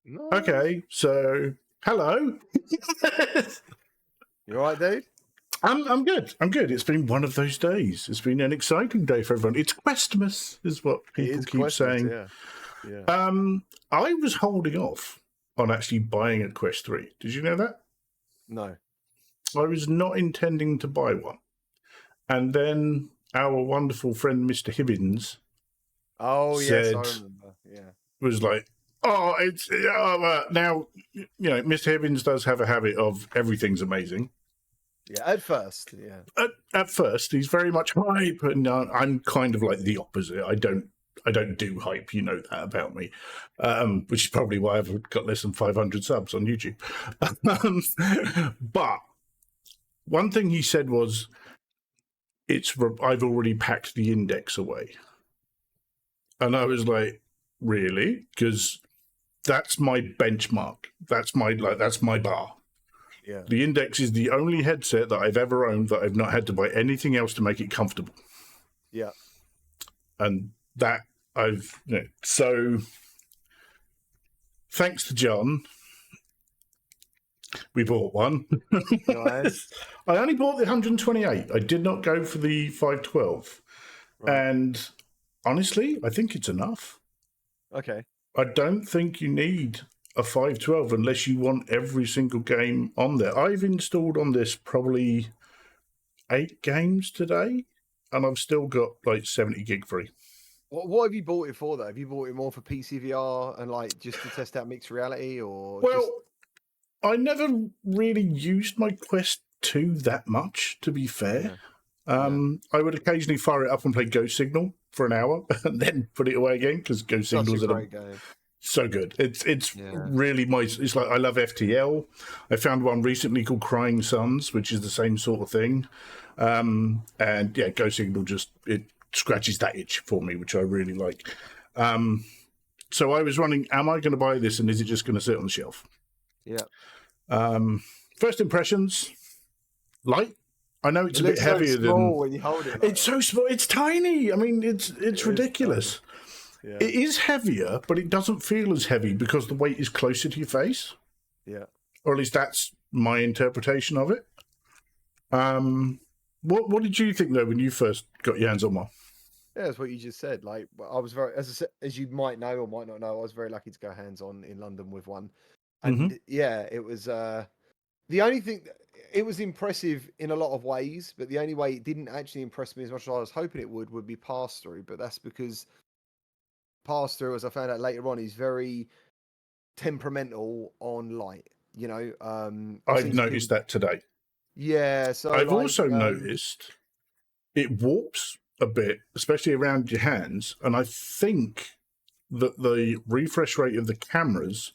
Nice. Okay, so hello. You all right, dude? I'm good. I'm good. It's been one of those days. It's been an exciting day for everyone. It's Questmas, is what people keep saying. Yeah. I was holding off on actually buying a Quest 3. Did you know that? No. I was not intending to buy one. And then our wonderful friend Mr. Hibbins Yes, I said, remember. Yeah. was like, it's now, Mr. Hibbins does have a habit of everything's amazing. Yeah, at first, yeah. At first, he's very much hype, and I'm kind of like the opposite. I don't do hype. You know that about me, which is probably why I've got less than 500 subs on YouTube. But one thing he said was, I've already packed the index away, and I was like, really? Because that's my benchmark. That's my bar. Yeah. The Index is the only headset that I've ever owned that I've not had to buy anything else to make it comfortable. Yeah. And that so thanks to John, we bought one. Nice. I only bought the 128. I did not go for the 512. Right. And honestly, I think it's enough. Okay. I don't think you need a 512 unless you want every single game on there. I've installed on this probably 8 games today, and I've still got like 70 gig free. What have you bought it for, though? Have you bought it more for PCVR and like just to test out mixed reality, or? Well, I never really used my Quest 2 that much, to be fair. Yeah. I would occasionally fire it up and play Ghost Signal for an hour and then put it away again, because Ghost Signal is a great game. So good. It's really it's like, I love FTL. I found one recently called Crying Suns, which is the same sort of thing. And yeah, Ghost Signal it scratches that itch for me, which I really like. So I was running, am I going to buy this and is it just going to sit on the shelf? Yeah. First impressions, light. I know it's a bit heavier than when you hold it. It's so small. It's tiny. I mean, it's ridiculous. Yeah. It is heavier, but it doesn't feel as heavy because the weight is closer to your face. Yeah. Or at least that's my interpretation of it. What did you think, though, when you first got your hands on one? Yeah, that's what you just said. Like, I was as you might know or might not know, I was very lucky to go hands-on in London with one. And yeah, it was the only thing, it was impressive in a lot of ways, but the only way it didn't actually impress me as much as I was hoping it would be pass-through. But that's because pass-through, as I found out later on, is very temperamental on light. You know, I've noticed that today. Yeah, so I've also noticed it warps a bit, especially around your hands, and I think that the refresh rate of the cameras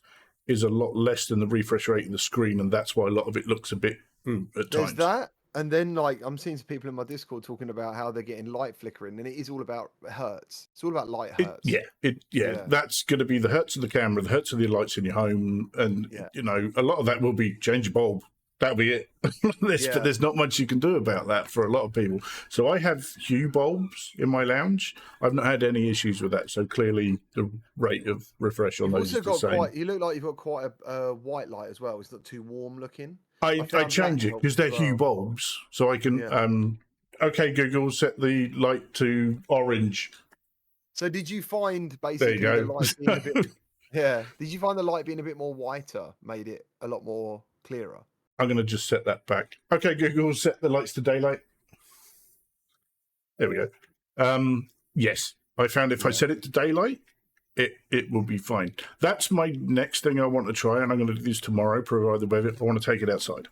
is a lot less than the refresh rate of the screen, and that's why a lot of it looks a bit at times. There's that. And then, like, I'm seeing some people in my Discord talking about how they're getting light flickering, and it is all about hertz. It's all about light hertz. Yeah. That's going to be the hertz of the camera, the hertz of the lights in your home, and you know, a lot of that will be change a bulb. That'll be it. There's not much you can do about that for a lot of people. So I have Hue bulbs in my lounge. I've not had any issues with that. So clearly, the rate of refresh on those is the same. You look like you've got quite a white light as well. It's not too warm looking. I change it because they're Hue bulbs, so I can. Okay, Google, set the light to orange. So did you find basically the light being a bit? Yeah. Did you find the light being a bit more whiter made it a lot more clearer? I'm going to just set that back. Okay, Google, set the lights to daylight. There we go. Yes, I found if I set it to daylight, it will be fine. That's my next thing I want to try, and I'm going to do this tomorrow, provided the weather. I want to take it outside.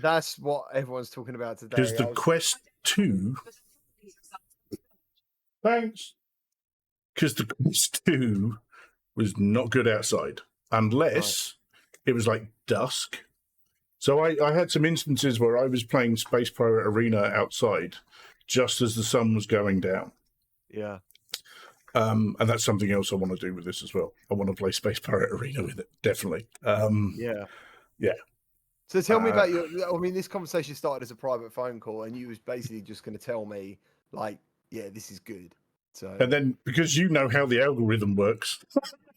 That's what everyone's talking about today. Because the Quest 2... Thanks. Because the Quest 2 was not good outside, unless it was like dusk. So I had some instances where I was playing Space Pirate Arena outside just as the sun was going down. Yeah. And that's something else I want to do with this as well. I want to play Space Pirate Arena with it, definitely. Yeah. So tell me about this conversation started as a private phone call, and you was basically just going to tell me, like, yeah, this is good. So. And then, because you know how the algorithm works,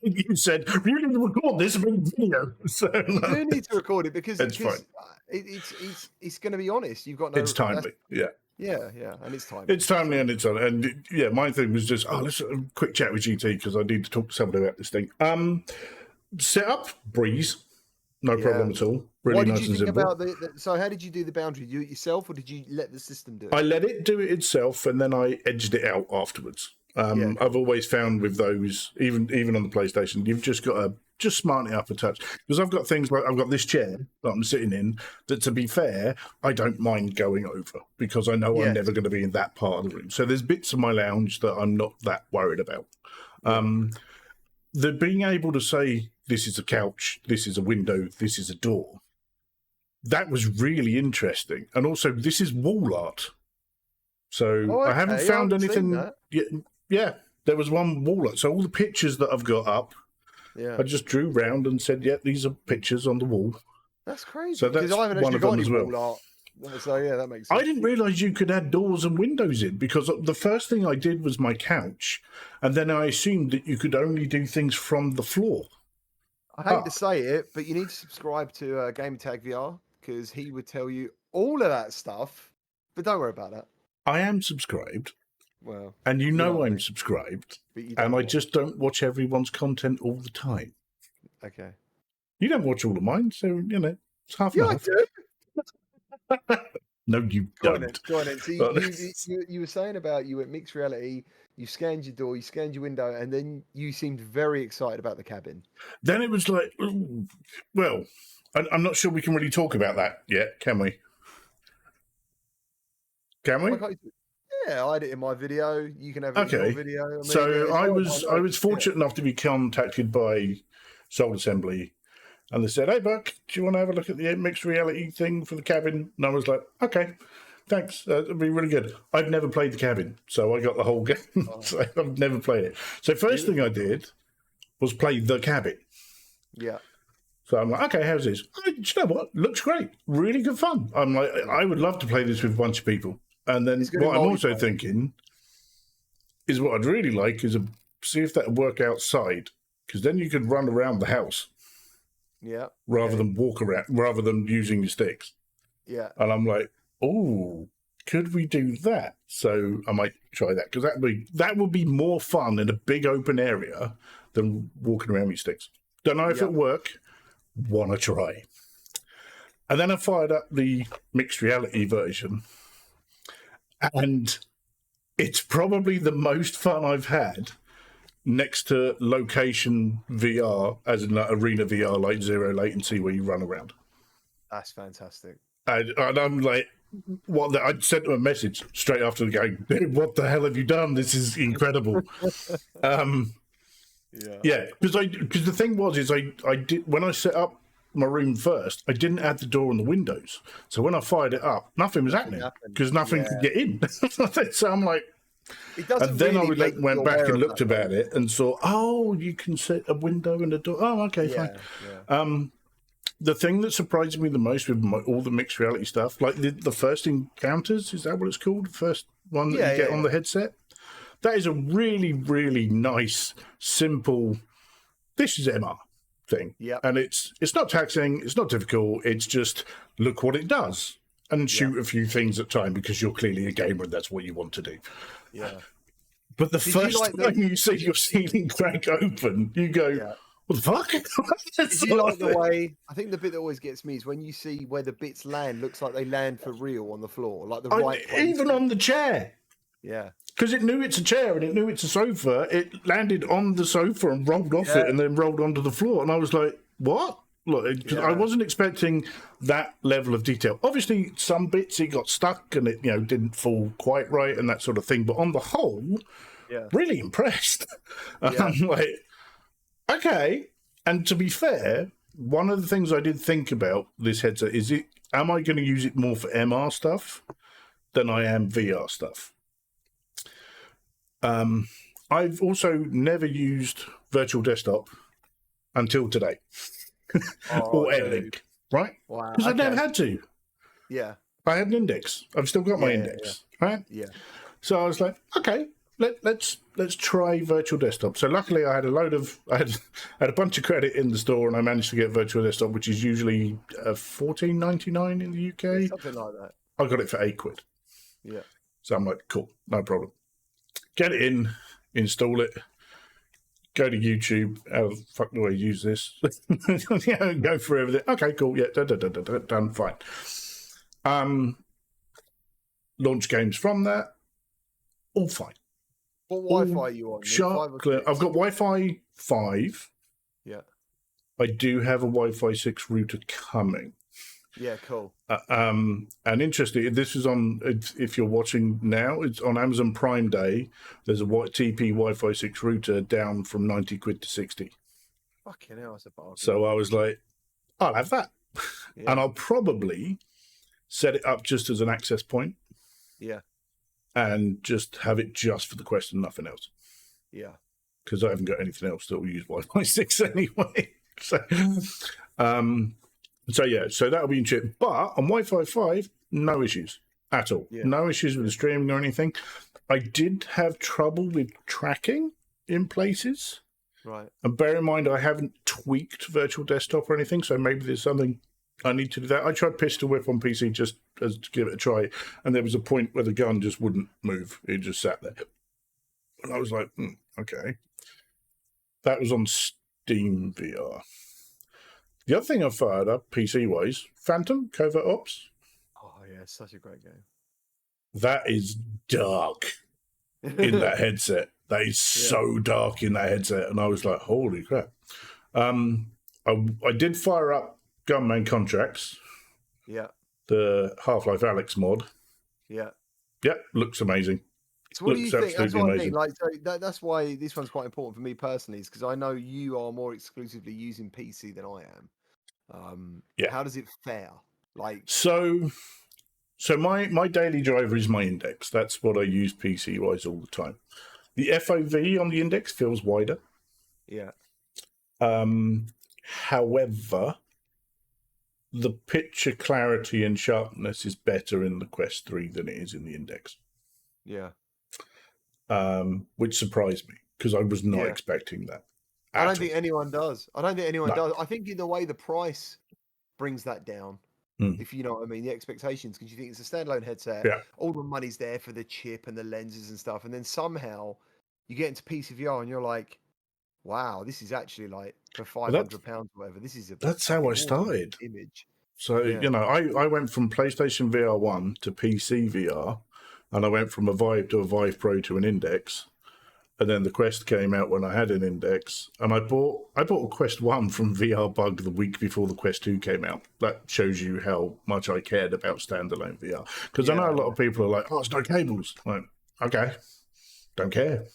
You said you need to record this and make a video. So You do need to record it because it's fine. It's going to be honest. You've got no. It's timely. Yeah. Yeah, and it's timely. It's timely and it's on. And yeah, my thing was just, let's have a quick chat with GT because I need to talk to somebody about this thing. Set up, breeze, no problem at all. Really what nice did you and think simple. about so how did you do the boundary? Do it yourself or did you let the system do it? I let it do it itself and then I edged it out afterwards. I've always found with those, even on the PlayStation, you've just got to just smarten it up a touch. Because I've got things like, I've got this chair that I'm sitting in that, to be fair, I don't mind going over because I know I'm never going to be in that part of the room. So there's bits of my lounge that I'm not that worried about. The being able to say, this is a couch, this is a window, this is a door, that was really interesting. And also, this is wall art. So I haven't found anything yet. Yeah, there was one wall art. So all the pictures that I've got up, I just drew round and said, these are pictures on the wall. That's crazy. So that's I haven't one of got them any as well. wall art. So yeah, that makes sense. I didn't realise you could add doors and windows in because the first thing I did was my couch, and then I assumed that you could only do things from the floor. I hate to say it, but you need to subscribe to Game Tag VR because he would tell you all of that stuff. But don't worry about that. I am subscribed. Well, and you know I'm subscribed, and I just don't watch everyone's content all the time. Okay. You don't watch all of mine, so, it's half and half. I do. No, you don't. Go on then. So you were saying about you at mixed reality, you scanned your door, you scanned your window, and then you seemed very excited about the cabin. Then it was like, well, I'm not sure we can really talk about that yet, can we? Can we? Yeah, I had it in my video. You can have it in your video. I mean, so I was fortunate enough to be contacted by Soul Assembly, and they said, "Hey, Buck, do you want to have a look at the mixed reality thing for the cabin?" And I was like, "Okay, thanks. It'll be really good." I've never played the cabin, so I got the whole game. So I've never played it. So first thing I did was play the cabin. Yeah. So I'm like, okay, how's this? Do you know what? Looks great. Really good fun. I'm like, I would love to play this with a bunch of people. And then what I'm also thinking is what I'd really like is see if that would work outside, because then you could run around the house. Yeah. Rather than walk around, rather than using your sticks. Yeah. And I'm like, oh, could we do that? So I might try that, because that would be more fun in a big open area than walking around with sticks. Don't know if it'll work. Want to try. And then I fired up the mixed reality version. And it's probably the most fun I've had next to location VR, as in like arena VR, like zero latency, where you run around. That's fantastic. And I'm like, what? I sent them a message straight after the game. Dude, what the hell have you done? This is incredible. Yeah, because the thing was, I did, when I set up my room first, I didn't add the door and the windows. So when I fired it up, nothing was happening because nothing could get in. So I'm like, and then I went back and looked about it and saw, oh, you can set a window and a door. Oh, okay, fine. Yeah. The thing that surprised me the most with all the mixed reality stuff, like the first encounters, is that what it's called? The first one that you get on the headset? That is a really, really nice, simple, this is MR thing. Yeah. And it's not taxing, it's not difficult, it's just look what it does and shoot a few things at a time because you're clearly a gamer and that's what you want to do. Yeah. But the first time you see your ceiling crack open, you go, what the fuck? Did you like the way, I think the bit that always gets me is when you see where the bits land, looks like they land for real on the floor, like the right place. Even on the chair. Yeah. Because it knew it's a chair and it knew it's a sofa. It landed on the sofa and rolled off it and then rolled onto the floor. And I was like, what? Look, I wasn't expecting that level of detail. Obviously, some bits it got stuck and it didn't fall quite right and that sort of thing. But on the whole, really impressed. I'm like, okay. And to be fair, one of the things I did think about this headset is, am I going to use it more for MR stuff than I am VR stuff? I've also never used virtual desktop until today, or AirLink, right? Wow. Because I've never had to. Yeah. I had an index. I've still got my index, right? Yeah. So I was like, okay, let's try virtual desktop. So luckily, I had a bunch of credit in the store, and I managed to get virtual desktop, which is usually $14.99 in the UK. Yeah, something like that. I got it for £8. Yeah. So I'm like, cool, no problem. Get it in, install it, go to YouTube. How the fuck do I use this? Go through everything. Okay, cool. Yeah, done. Fine. Launch games from that. All fine. What Wi-Fi are you on? Sharp, clear. I've got Wi-Fi 5. Yeah. I do have a Wi-Fi 6 router coming. Yeah, cool. And interesting, this is on, if you're watching now, it's on Amazon Prime Day. There's a TP Wi-Fi 6 router down from 90 quid to 60. Fucking hell, that's a bargain. So I was like, I'll have that. Yeah. And I'll probably set it up just as an access point. Yeah. And just have it just for the Quest and nothing else. Yeah. Because I haven't got anything else that will use Wi-Fi 6 anyway. So that'll be in chip. But on Wi-Fi 5, no issues at all. Yeah. No issues with the streaming or anything. I did have trouble with tracking in places. Right. And bear in mind, I haven't tweaked virtual desktop or anything, so maybe there's something I need to do that. I tried Pistol Whip on PC just to give it a try, and there was a point where the gun just wouldn't move. It just sat there. And I was like, okay. That was on Steam VR. The other thing I fired up, PC-wise, Phantom Covert Ops. Oh, yeah, it's such a great game. That is dark in that headset. That is so dark in that headset. And I was like, holy crap. I did fire up Gunman Contracts. Yeah. The Half-Life Alyx mod. Yeah. Yep, looks amazing. So what do you think? That's what I mean. Like, so that's why this one's quite important for me personally, is because I know you are more exclusively using PC than I am. How does it fare? Like, so my daily driver is my Index. That's what I use PC wise all the time. The FOV on the Index feels wider. Yeah. However, the picture clarity and sharpness is better in the Quest 3 than it is in the Index. Yeah. Which surprised me because I was not expecting that. I don't think anyone does. I think in the way the price brings that down, if you know what I mean, the expectations, because you think it's a standalone headset, all the money's there for the chip and the lenses and stuff, and then somehow you get into PCVR and you're like, wow, this is actually like for £500 or whatever. This is that's how I started. Image. So I went from PlayStation VR 1 to PC VR, and I went from a Vive to a Vive Pro to an Index. And then the Quest came out when I had an Index, and I bought a Quest 1 from VR Bug the week before the Quest 2 came out. That shows you how much I cared about standalone VR. Because I know a lot of people are like, oh, it's no cables. Like, okay, don't care.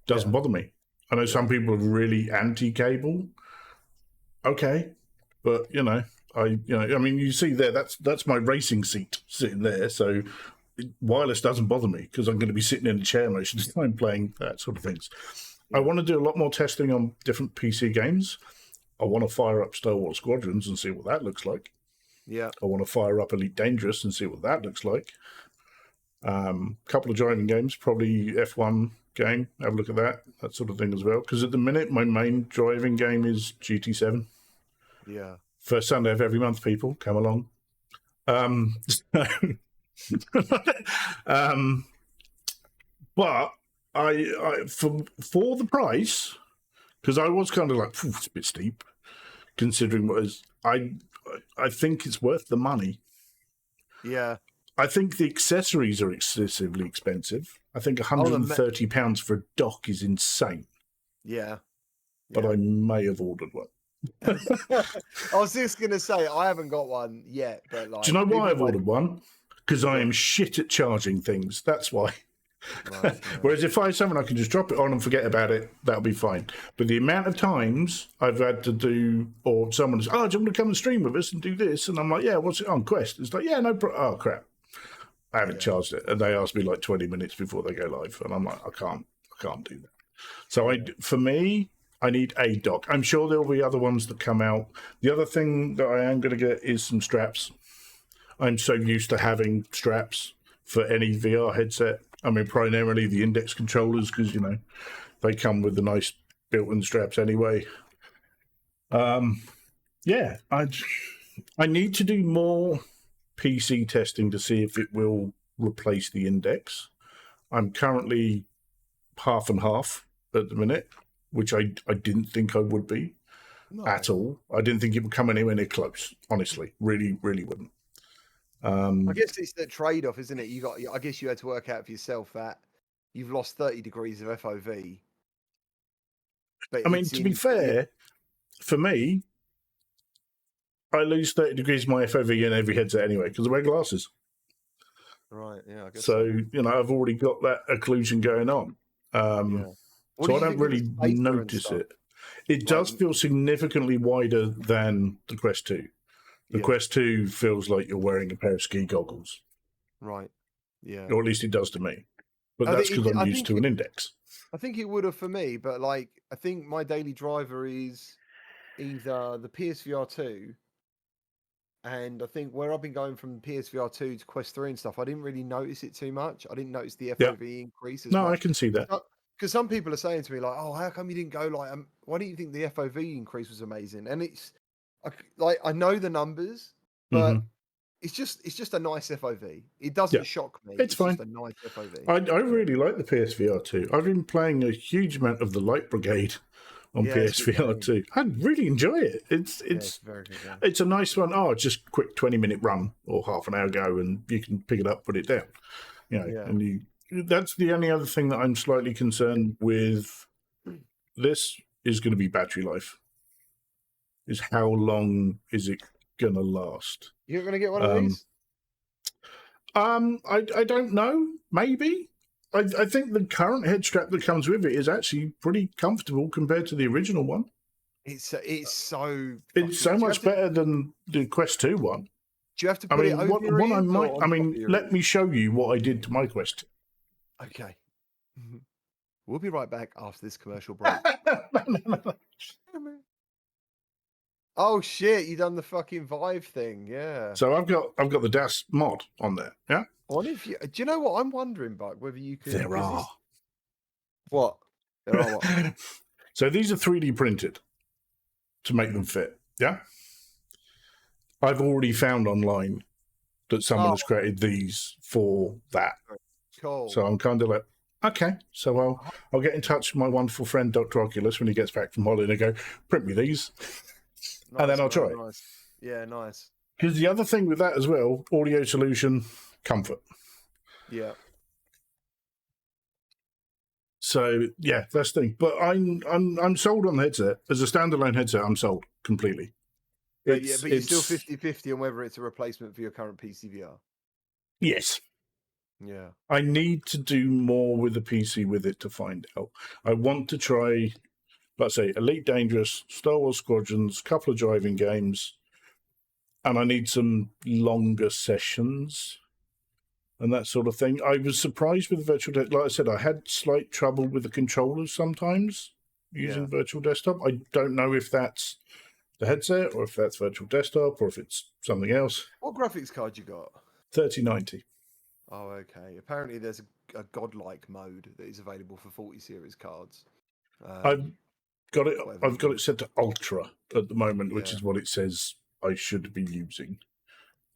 Doesn't bother me. I know some people are really anti-cable. Okay, but I mean, you see there, that's my racing seat sitting there, so wireless doesn't bother me because I'm going to be sitting in a chair most of the time playing that sort of things. I want to do a lot more testing on different PC games. I want to fire up Star Wars Squadrons and see what that looks like. Yeah. I want to fire up Elite Dangerous and see what that looks like. Couple of driving games, probably F1 game. Have a look at that sort of thing as well. Because at the minute, my main driving game is GT7. Yeah. First Sunday of every month, people come along. But I for the price, because I was kind of like, it's a bit steep, considering what is. I think it's worth the money. Yeah. I think the accessories are excessively expensive. I think £130 for a dock is insane. Yeah. But I may have ordered one. I was just going to say, I haven't got one yet. But like, do you know why I've ordered one? Because I am shit at charging things. That's why. Right. Whereas if I have something I can just drop it on and forget about it, that'll be fine. But the amount of times I've had to do, or someone says, do you want to come and stream with us and do this? And I'm like, yeah, what's it on? Quest? It's like, yeah, no problem. Oh, crap. I haven't charged it. And they ask me like 20 minutes before they go live. And I'm like, I can't do that. So for me, I need a dock. I'm sure there'll be other ones that come out. The other thing that I am going to get is some straps. I'm so used to having straps for any VR headset I mean, primarily the index controllers, because, you know, they come with the nice built-in straps anyway. Yeah, I need to do more PC testing to see if it will replace the index. I'm currently half and half at the minute, which I didn't think I would be at all. I didn't think it would come anywhere near close, honestly. Really, really wouldn't. I guess it's the trade-off, isn't it? I guess you had to work out for yourself that you've lost 30 degrees of FOV. But I mean, to be fair, for me, I lose 30 degrees of my FOV in every headset anyway because I wear glasses. Right, yeah, I guess so. You know, I've already got that occlusion going on. So I don't really notice it. It does feel significantly wider than the Quest 2. The Quest 2 feels like you're wearing a pair of ski goggles. Right, yeah. Or at least it does to me. But that's because I'm used to an index. I think it would have for me, but like, I think my daily driver is either the PSVR 2, and I think where I've been going from PSVR 2 to Quest 3 and stuff, I didn't really notice it too much. I didn't notice the FOV increase as much. No, I can see that. Because some people are saying to me, like, oh, how come you didn't go like, why don't you think the FOV increase was amazing? And it's like, I know the numbers, but it's just a nice FOV. It doesn't shock me. It's fine. Just a nice FOV. I really like the PSVR 2. I've been playing a huge amount of the Light Brigade on PSVR 2. I really enjoy it. It's very good, it's a nice one. Oh, just a quick 20-minute run or half an hour go, and you can pick it up, put it down. You know, and that's the only other thing that I'm slightly concerned with. This is going to be battery life. Is how long is it going to last? You're going to get one of these? I don't know. Maybe. I think the current head strap that comes with it is actually pretty comfortable compared to the original one. It's so much better than the Quest 2 one. Do you have to put it over your ears? I mean, let me show you what I did to my Quest 2. Okay. We'll be right back after this commercial break. Oh shit! You done the fucking Vive thing, yeah. So I've got the DAS mod on there, yeah. What if you? Do you know what I'm wondering, Buck? Whether you could? There are. What? There are what? So these are 3D printed to make them fit, yeah. I've already found online that someone has created these for that. Cool. So I'm kind of like, okay, so I'll get in touch with my wonderful friend Dr. Oculus when he gets back from holiday and go, print me these. Nice, and then I'll try it. Nice. Yeah, nice. Because the other thing with that as well, audio solution, comfort. Yeah. So yeah, that's the thing. But I'm sold on the headset. As a standalone headset, I'm sold completely. But you're still 50-50 on whether it's a replacement for your current PCVR. Yes. Yeah. I need to do more with the PC with it to find out. I want to try, let's say, Elite Dangerous, Star Wars Squadrons, couple of driving games, and I need some longer sessions and that sort of thing. I was surprised with virtual like I said, I had slight trouble with the controllers sometimes using virtual desktop. I don't know if that's the headset or if that's virtual desktop or if it's something else. What graphics card you got? 3090. Oh, okay. Apparently there's a godlike mode that is available for 40 series cards. I've got it set to Ultra at the moment, which is what it says I should be using.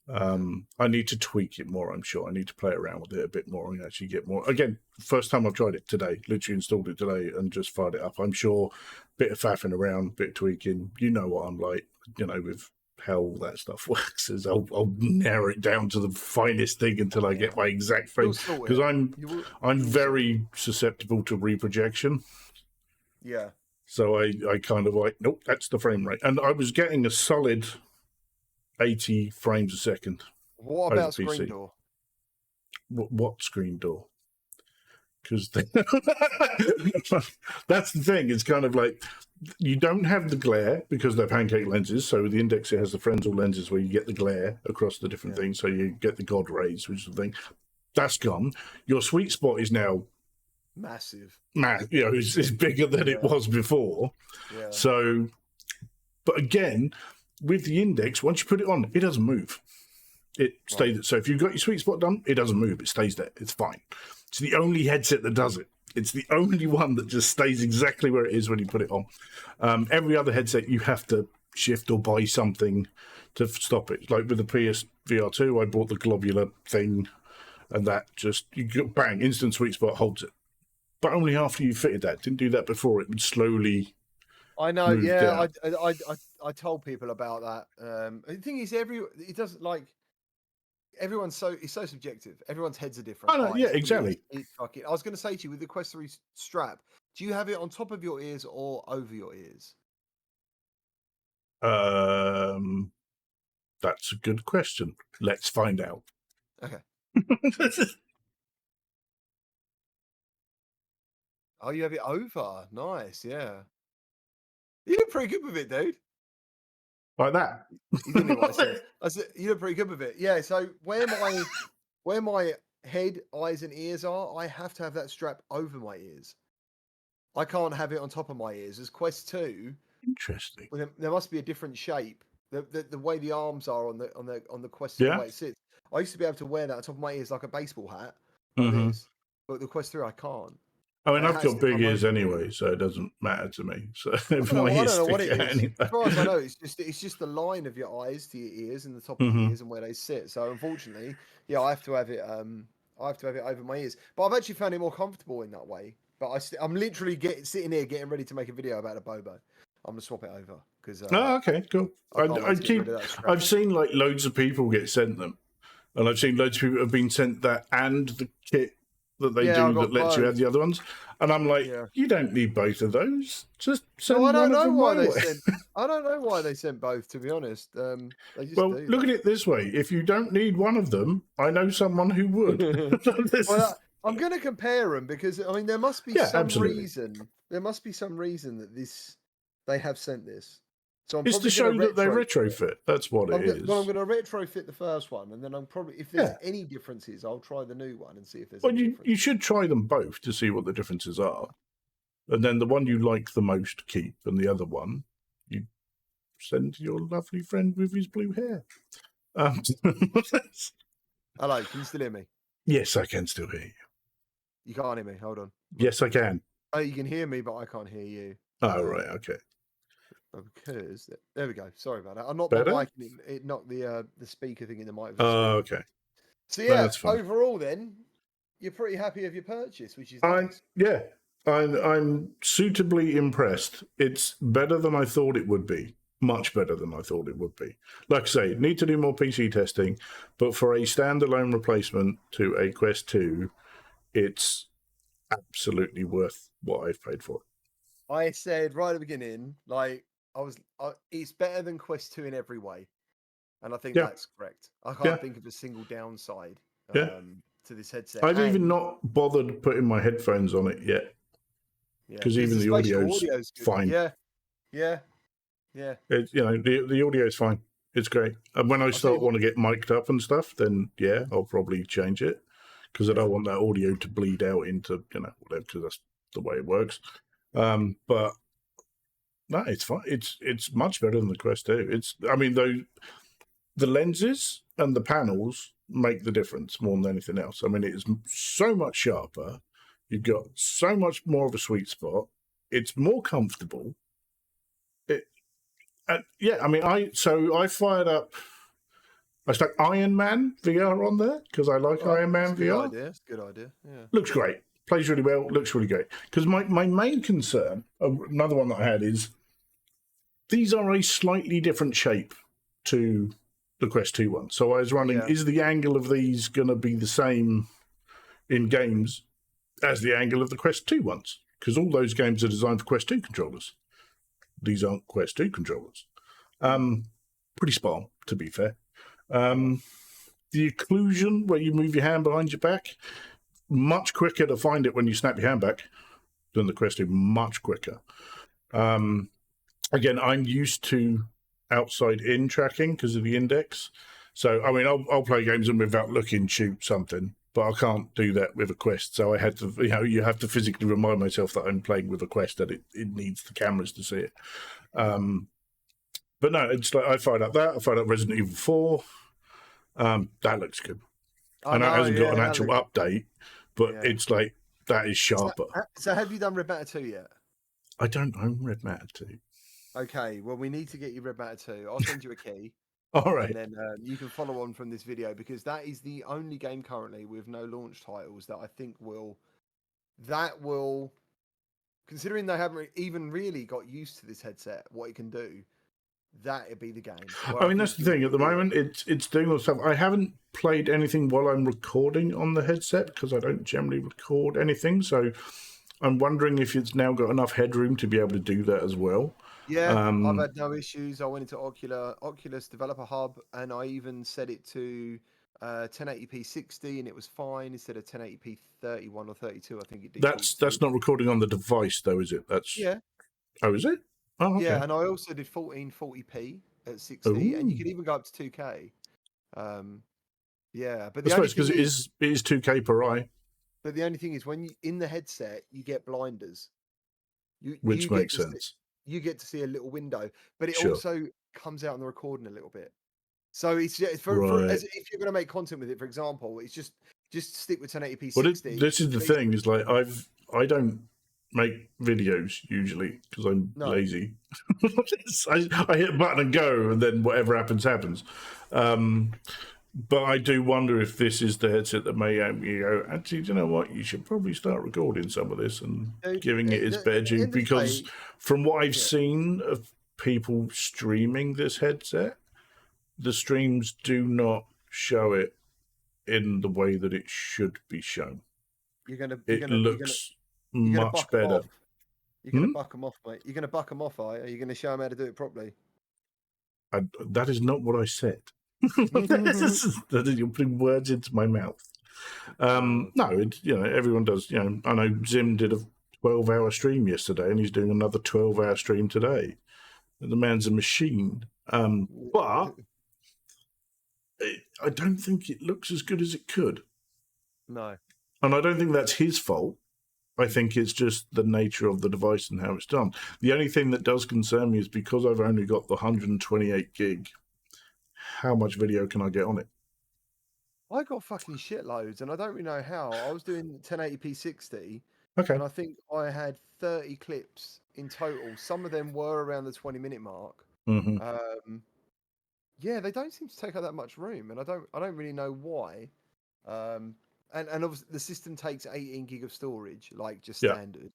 I need to tweak it more, I'm sure. I need to play around with it a bit more and actually get more. Again, first time I've tried it today, literally installed it today and just fired it up. I'm sure bit of faffing around, bit of tweaking. You know what I'm like, you know, with how all that stuff works. Is I'll narrow it down to the finest thing until I get my exact frame. Because I'm very susceptible to reprojection. Yeah. So I kind of like, nope, that's the frame rate. And I was getting a solid 80 frames a second. What about screen door? What screen door? Because that's the thing. It's kind of like you don't have the glare because they're pancake lenses. So the Index, it has the Fresnel lenses where you get the glare across the different things. So you get the God rays, which is the thing. That's gone. Your sweet spot is now massive. You know, it's bigger than it was before. Yeah. So, but again, with the Index, once you put it on, it doesn't move. It stays. So if you've got your sweet spot done, it doesn't move. It stays there. It's fine. It's the only headset that does it. It's the only one that just stays exactly where it is when you put it on. Every other headset, you have to shift or buy something to stop it. Like with the PS VR2, I bought the globular thing, and that just, you go, bang, instant sweet spot holds it. But only after you fitted that. Didn't do that before. It would slowly. I know. Yeah, down. I told people about that. The thing is, it doesn't like. Everyone's it's so subjective. Everyone's heads are different. Oh, no, yeah, exactly. It's fucking. I was going to say to you with the Quest 3 strap, do you have it on top of your ears or over your ears? That's a good question. Let's find out. Okay. Oh, you have it over. Nice, yeah. You look pretty good with it, dude. Like that. You didn't hear what I said. I said you look pretty good with it. Yeah. So where my head, eyes, and ears are, I have to have that strap over my ears. I can't have it on top of my ears. As Quest 2, interesting. Well, there must be a different shape. The way the arms are on the Quest 2, the way it sits. I used to be able to wear that on top of my ears like a baseball hat, like this. But the Quest 3, I can't. I mean, I've got big ears anyway, so it doesn't matter to me. So if my ears stick out anyway. As far as I know, it's just the line of your eyes to your ears and the top of your ears and where they sit. So unfortunately, yeah, I have to have it. I have to have it over my ears. But I've actually found it more comfortable in that way. But I'm literally sitting here getting ready to make a video about a Bobo. I'm gonna swap it over because. Oh, okay, cool. I've seen like loads of people get sent them, and I've seen loads of people have been sent that and the kit that they do that lets you add the other ones, and I'm like, you don't need both of those. Just send one of them my way. I don't know why they sent both. To be honest, they just look at it this way: if you don't need one of them, I know someone who would. I'm going to compare them because I mean there must be some reason. There must be some reason that they have sent this. So it's to show that they retrofit. That's what it is. Well, I'm going to retrofit the first one, and then I'm probably, if there's any differences, I'll try the new one and see if there's. Well, you should try them both to see what the differences are, and then the one you like the most keep, and the other one you send to your lovely friend with his blue hair. Hello, can you still hear me? Yes, I can still hear you. You can't hear me. Hold on. Yes, I can. Oh, you can hear me, but I can't hear you. Oh, right. Okay. Because there we go. Sorry about that. I'm not better. It knocked the speaker thing in the mic. Oh, okay. So yeah, overall, then you're pretty happy with your purchase, which is nice. I'm suitably impressed. It's better than I thought it would be. Much better than I thought it would be. Like I say, need to do more PC testing, but for a standalone replacement to a Quest 2, it's absolutely worth what I've paid for it. I said right at the beginning, like it's better than Quest 2 in every way, and I think that's correct. I can't think of a single downside to this headset. I've even not bothered putting my headphones on it yet, because even the audio's fine. Yeah. The audio is fine. It's great. And when I want to get mic'd up and stuff, then I'll probably change it, because I don't want that audio to bleed out into whatever, because that's the way it works. But no, it's fine. It's much better than the Quest 2. The lenses and the panels make the difference more than anything else. I mean, it is so much sharper. You've got so much more of a sweet spot. It's more comfortable. I fired up. I stuck Iron Man VR on there because I like Iron Man VR. That's a good idea. Yeah, looks great. Plays really well. Looks really great. Because my main concern, another one that I had, is these are a slightly different shape to the Quest 2 one. So I was running, is the angle of these going to be the same in games as the angle of the Quest 2 ones? Because all those games are designed for Quest 2 controllers. These aren't Quest 2 controllers. Pretty spot, to be fair. The occlusion, where you move your hand behind your back, much quicker to find it when you snap your hand back than the Quest 2, much quicker. Again, I'm used to outside-in tracking because of the index. So, I mean, I'll play games and without looking, shoot something, but I can't do that with a Quest. So I had to, you have to physically remind myself that I'm playing with a Quest, that it needs the cameras to see it. But no, it's like I fired up Resident Evil 4. That looks good. I I know it know, hasn't got yeah, an that actual looks. update, but Yeah. it's like that is So, sharper. so have you done Red Matter 2 yet? I don't own Red Matter 2. Okay, well, we need to get you Red Matter 2. I'll send you a key. All And right. then you can follow on from this video because that is the only game currently with no launch titles that I think will, considering they haven't even really got used to this headset, what it can do, that'd be the game. Where I I mean, that's think the you'll thing. At the really, moment, it's doing all the stuff. I haven't played anything while I'm recording on the headset because I don't generally record anything. So I'm wondering if it's now got enough headroom to be able to do that as well. yeah, I've had no issues. I went into Oculus Developer Hub, and I even set it to 1080p 60, and it was fine instead of 1080p 31 or 32. I think it defaults to. That's not recording on the device, though, is it? That's Yeah, oh, is it? Oh, okay. yeah, and I also did 1440p at 60, and you Ooh. could even go up to 2K. Yeah, but I the only suppose because thing it is 2K per eye, when you in the headset you get blinders. You which get makes to see, sense. you get to see a little window, but it Sure. also comes out on the recording a little bit. So it's for Right. as if you're going to make content with it, for example, it's just stick with 1080p Well, 60. this is the At least, thing. Is like I don't make videos usually because I'm no, lazy. I hit a button and go, and then whatever happens happens. But I do wonder if this is the headset that may help you go, actually, do you know what? You should probably start recording some of this and dude, giving it its at better the due. end of the Because day, from what I've yeah, seen of people streaming this headset, the streams do not show it in the way that it should be shown. you're gonna you're It gonna you're gonna looks you're gonna much buck them better. off. You're gonna Hmm? buck them off, mate. You're gonna buck them off, are you gonna show them how to do it properly? That is not what I said. You're putting words into my mouth. Oh, No, everyone does. I know Zim did a 12-hour stream yesterday, and he's doing another 12-hour stream today. The man's a machine. But I don't think it looks as good as it could, no. and I don't think that's his fault. I think it's just the nature of the device and how it's done. The only thing that does concern me is because I've only got the 128 gig. How much video can I get on it? I got fucking shitloads, and I don't really know how. I was doing 1080p 60, Okay. and I think I had 30 clips in total. Some of them were around the 20-minute mark. Mm-hmm. Yeah, they don't seem to take up that much room, and I don't really know why. And obviously the system takes 18 gig of storage, like just Yeah. standard.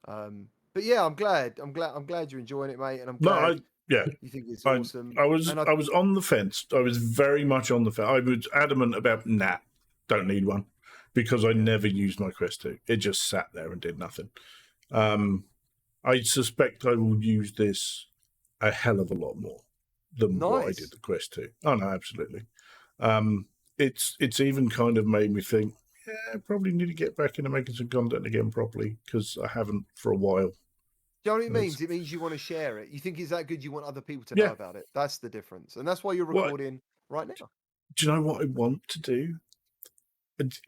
But yeah, I'm glad you're enjoying it, mate, and I'm No, glad yeah. you think it's I, awesome. I was And I was on the fence. I was very much on the fence. I was adamant about don't need one, because I never used my Quest 2. It just sat there and did nothing. I suspect I will use this a hell of a lot more than what I did nice. the Quest 2. Oh no, absolutely. It's even kind of made me think, yeah, I probably need to get back into making some content again properly, because I haven't for a while. Do you know what it means? It means you want to share it. You think it's that good, you want other people to know Yeah. about it. That's the difference. And that's why you're Well, recording right now. do you know what I want to do?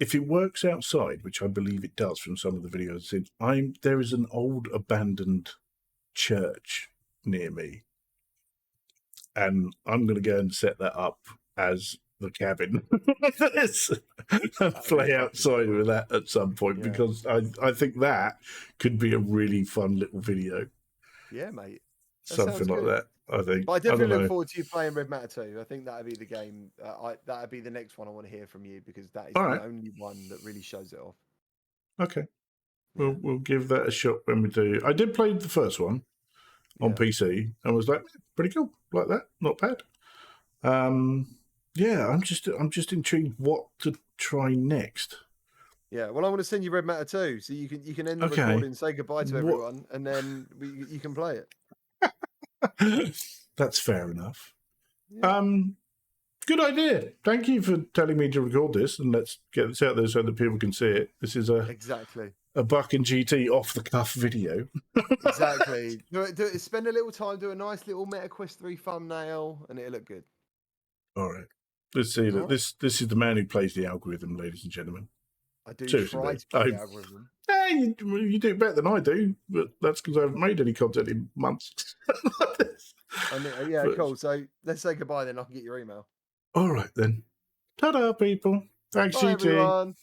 If it works outside, which I believe it does from some of the videos I've seen, there is an old abandoned church near me, and I'm going to go and set that up as the cabin. Play outside with that at some point, because I think that could be a really fun little video. Yeah, mate. Something like that, I think. But I definitely look forward to you playing Red Matter 2. I think that'd be the game. That'd be the next one I want to hear from you, because that is the only one that really shows it off. Okay. Yeah. We'll give that a shot when we do. I did play the first one on PC and was like, pretty cool, like that, not bad. Yeah, I'm just intrigued what to try next. Yeah, well, I want to send you Red Matter 2, so you can end the recording, say goodbye to everyone, and then you can play it. That's fair enough. Yeah. Good idea. Thank you for telling me to record this, and let's get this out there so that people can see it. This is a Buck and GT off the cuff video. Exactly. Spend a little time, do a nice little MetaQuest 3 thumbnail, and it'll look good. All right. Let's see that this is the man who plays the algorithm, ladies and gentlemen. I do try to play the algorithm. Hey, you do better than I do, but that's because I haven't made any content in months. Yeah, cool. So let's say goodbye then. I can get your email. All right then. Ta-da, people. Thanks, Bye, GT. everyone.